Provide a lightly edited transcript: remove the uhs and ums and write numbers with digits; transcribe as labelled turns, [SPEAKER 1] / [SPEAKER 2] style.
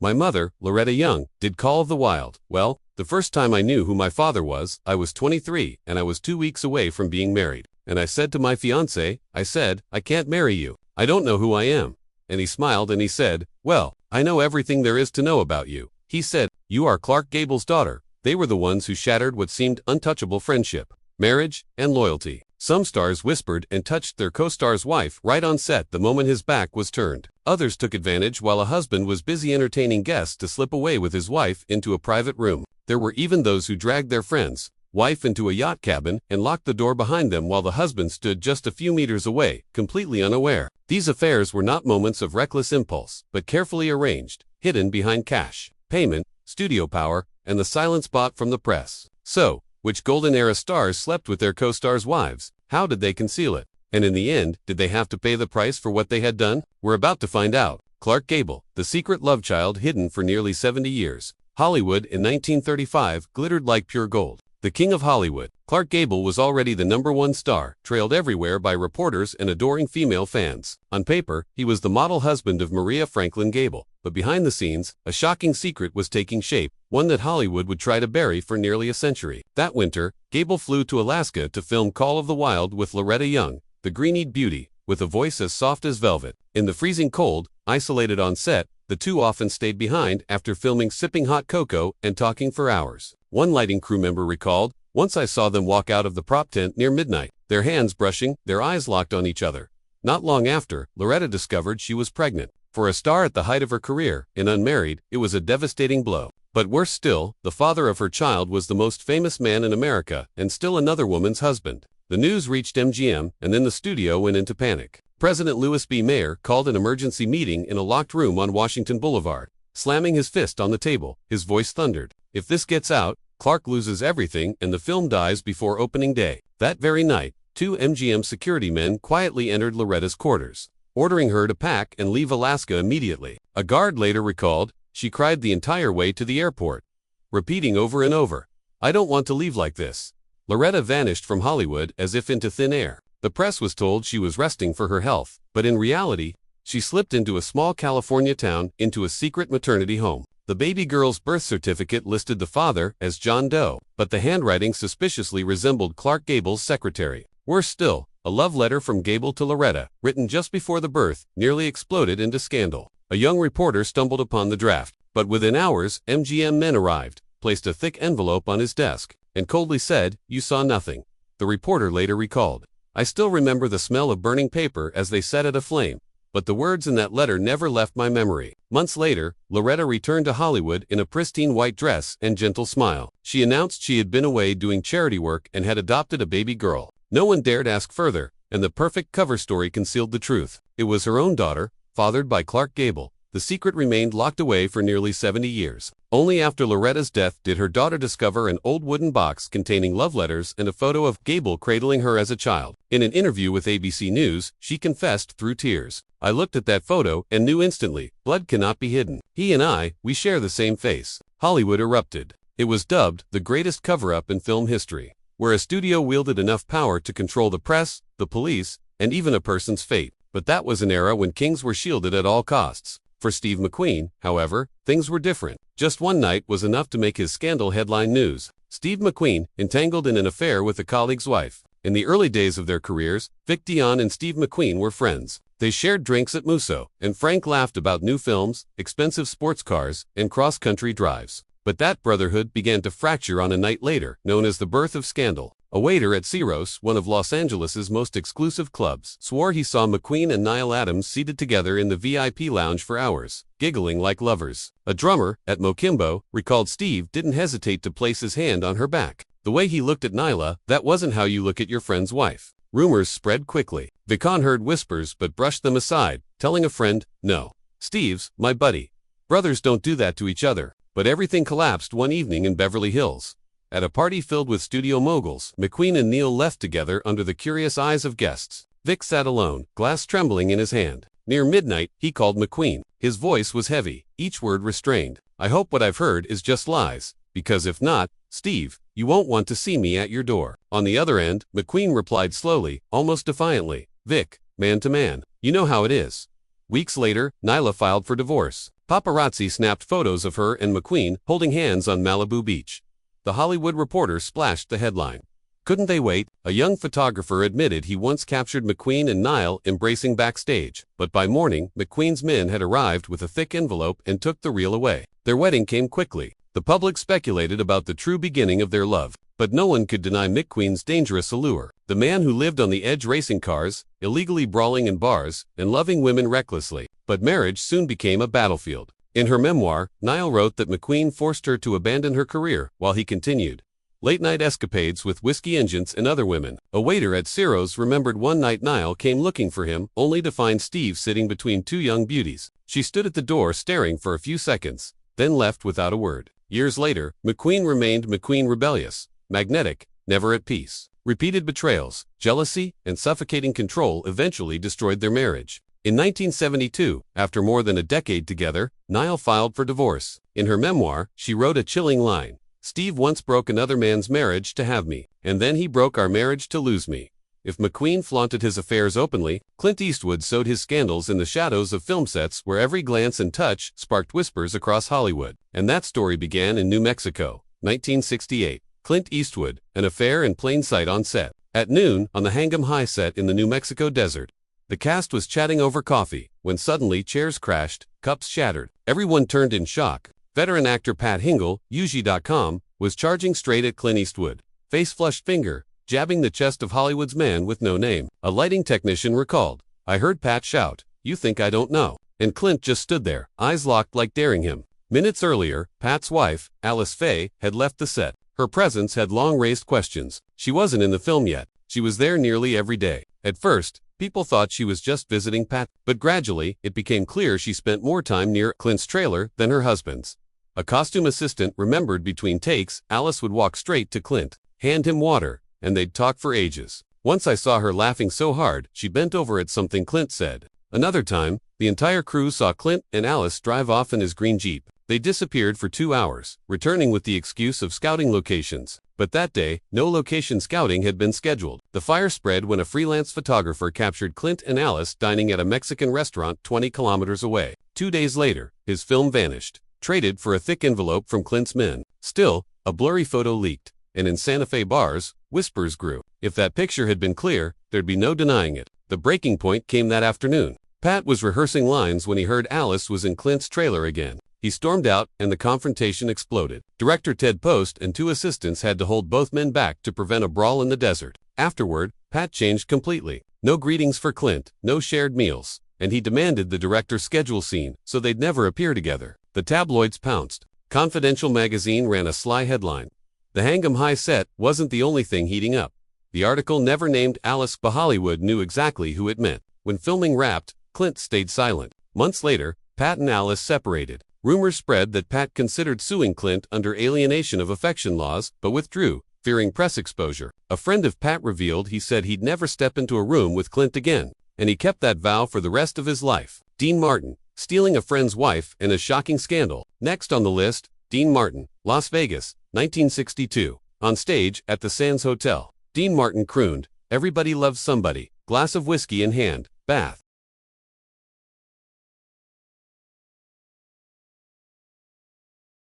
[SPEAKER 1] My mother, Loretta Young, did Call of the Wild. Well, the first time I knew who my father was, I was 23 and I was 2 weeks away from being married. And I said to my fiancé, I can't marry you. I don't know who I am. And he smiled and he said, well, I know everything there is to know about you. He said, you are Clark Gable's daughter. They were the ones who shattered what seemed untouchable friendship, marriage, and loyalty. Some stars whispered and touched their co-star's wife right on set the moment his back was turned. Others took advantage while a husband was busy entertaining guests to slip away with his wife into a private room. There were even those who dragged their friend's wife into a yacht cabin and locked the door behind them while the husband stood just a few meters away, completely unaware. These affairs were not moments of reckless impulse, but carefully arranged, hidden behind cash, payment, studio power, and the silence bought from the press. So, which golden era stars slept with their co-stars' wives? How did they conceal it? And in the end, did they have to pay the price for what they had done? We're about to find out. Clark Gable, the secret love child hidden for nearly 70 years. Hollywood in 1935 glittered like pure gold. The king of Hollywood, Clark Gable was already the #1 star, trailed everywhere by reporters and adoring female fans. On paper, he was the model husband of Maria Franklin Gable, but behind the scenes, a shocking secret was taking shape, one that Hollywood would try to bury for nearly a century. That winter, Gable flew to Alaska to film Call of the Wild with Loretta Young, the green-eyed beauty, with a voice as soft as velvet. In the freezing cold, isolated on set, the two often stayed behind after filming, sipping hot cocoa and talking for hours. One lighting crew member recalled, once I saw them walk out of the prop tent near midnight, their hands brushing, their eyes locked on each other. Not long after, Loretta discovered she was pregnant. For a star at the height of her career, and unmarried, it was a devastating blow. But worse still, the father of her child was the most famous man in America, and still another woman's husband. The news reached MGM, and then the studio went into panic. President Louis B. Mayer called an emergency meeting in a locked room on Washington Boulevard. Slamming his fist on the table, his voice thundered, if this gets out, Clark loses everything and the film dies before opening day. That very night, 2 MGM security men quietly entered Loretta's quarters, ordering her to pack and leave Alaska immediately. A guard later recalled, she cried the entire way to the airport, repeating over and over, I don't want to leave like this. Loretta vanished from Hollywood as if into thin air. The press was told she was resting for her health, but in reality, she slipped into a small California town, into a secret maternity home. The baby girl's birth certificate listed the father as John Doe, but the handwriting suspiciously resembled Clark Gable's secretary. Worse still, a love letter from Gable to Loretta, written just before the birth, nearly exploded into scandal. A young reporter stumbled upon the draft, but within hours, MGM men arrived, placed a thick envelope on his desk, and coldly said, you saw nothing. The reporter later recalled, I still remember the smell of burning paper as they set it aflame, but the words in that letter never left my memory. Months later, Loretta returned to Hollywood in a pristine white dress and gentle smile. She announced she had been away doing charity work and had adopted a baby girl. No one dared ask further, and the perfect cover story concealed the truth. It was her own daughter, fathered by Clark Gable. The secret remained locked away for nearly 70 years. Only after Loretta's death did her daughter discover an old wooden box containing love letters and a photo of Gable cradling her as a child. In an interview with ABC News, she confessed through tears, I looked at that photo and knew instantly, blood cannot be hidden. He and I, we share the same face. Hollywood erupted. It was dubbed the greatest cover-up in film history, where a studio wielded enough power to control the press, the police, and even a person's fate. But that was an era when kings were shielded at all costs. For Steve McQueen, however, things were different. Just one night was enough to make his scandal headline news. Steve McQueen, entangled in an affair with a colleague's wife. In the early days of their careers, Vic Dion and Steve McQueen were friends. They shared drinks at Musso, and Frank laughed about new films, expensive sports cars, and cross-country drives. But that brotherhood began to fracture on a night later, known as the birth of scandal. A waiter at Ciro's, one of Los Angeles' most exclusive clubs, swore he saw McQueen and Niall Adams seated together in the VIP lounge for hours, giggling like lovers. A drummer, at Mokimbo, recalled Steve didn't hesitate to place his hand on her back. The way he looked at Nyla, that wasn't how you look at your friend's wife. Rumors spread quickly. Vicon heard whispers but brushed them aside, telling a friend, no. Steve's, my buddy. Brothers don't do that to each other. But everything collapsed one evening in Beverly Hills. At a party filled with studio moguls, McQueen and Neil left together under the curious eyes of guests. Vic sat alone, glass trembling in his hand. Near midnight, he called McQueen. His voice was heavy, each word restrained. I hope what I've heard is just lies, because if not, Steve, you won't want to see me at your door. On the other end, McQueen replied slowly, almost defiantly, Vic, man to man, you know how it is. Weeks later, Nyla filed for divorce. Paparazzi snapped photos of her and McQueen holding hands on Malibu Beach. The Hollywood Reporter splashed the headline. Couldn't they wait? A young photographer admitted he once captured McQueen and Niall embracing backstage, but by morning, McQueen's men had arrived with a thick envelope and took the reel away. Their wedding came quickly. The public speculated about the true beginning of their love, but no one could deny McQueen's dangerous allure. The man who lived on the edge racing cars, illegally brawling in bars, and loving women recklessly. But marriage soon became a battlefield. In her memoir, Niall wrote that McQueen forced her to abandon her career while he continued late-night escapades with whiskey engines and other women. A waiter at Ciro's remembered one night Niall came looking for him, only to find Steve sitting between two young beauties. She stood at the door staring for a few seconds, then left without a word. Years later, McQueen remained McQueen, rebellious, magnetic, never at peace. Repeated betrayals, jealousy, and suffocating control eventually destroyed their marriage. In 1972, after more than a decade together, Niall filed for divorce. In her memoir, she wrote a chilling line. Steve once broke another man's marriage to have me, and then he broke our marriage to lose me. If McQueen flaunted his affairs openly, Clint Eastwood sowed his scandals in the shadows of film sets where every glance and touch sparked whispers across Hollywood. And that story began in New Mexico, 1968. Clint Eastwood, an affair in plain sight on set. At noon, on the Hangum High set in the New Mexico desert, the cast was chatting over coffee, when suddenly chairs crashed, cups shattered. Everyone turned in shock. Veteran actor Pat Hingle, UG.com, was charging straight at Clint Eastwood, face-flushed finger, jabbing the chest of Hollywood's man with no name. A lighting technician recalled, "I heard Pat shout, 'You think I don't know?' And Clint just stood there, eyes locked like daring him." Minutes earlier, Pat's wife, Alice Faye, had left the set. Her presence had long raised questions. She wasn't in the film yet. She was there nearly every day. At first, people thought she was just visiting Pat, but gradually, it became clear she spent more time near Clint's trailer than her husband's. A costume assistant remembered between takes, Alice would walk straight to Clint, hand him water, and they'd talk for ages. "Once I saw her laughing so hard, she bent over at something," Clint said. Another time, the entire crew saw Clint and Alice drive off in his green Jeep. They disappeared for 2 hours, returning with the excuse of scouting locations. But that day, no location scouting had been scheduled. The fire spread when a freelance photographer captured Clint and Alice dining at a Mexican restaurant 20 kilometers away. 2 days later, his film vanished, traded for a thick envelope from Clint's men. Still, a blurry photo leaked, and in Santa Fe bars, whispers grew. If that picture had been clear, there'd be no denying it. The breaking point came that afternoon. Pat was rehearsing lines when he heard Alice was in Clint's trailer again. He stormed out, and the confrontation exploded. Director Ted Post and 2 assistants had to hold both men back to prevent a brawl in the desert. Afterward, Pat changed completely. No greetings for Clint, no shared meals, and he demanded the director schedule scene so they'd never appear together. The tabloids pounced. Confidential magazine ran a sly headline. The Hangum High set wasn't the only thing heating up. The article never named Alice, but Hollywood knew exactly who it meant. When filming wrapped, Clint stayed silent. Months later, Pat and Alice separated. Rumors spread that Pat considered suing Clint under alienation of affection laws, but withdrew, fearing press exposure. A friend of Pat revealed he said he'd never step into a room with Clint again, and he kept that vow for the rest of his life. Dean Martin, stealing a friend's wife in a shocking scandal. Next on the list, Dean Martin, Las Vegas, 1962. On stage, at the Sands Hotel, Dean Martin crooned, "Everybody loves somebody, glass of whiskey in hand, bath."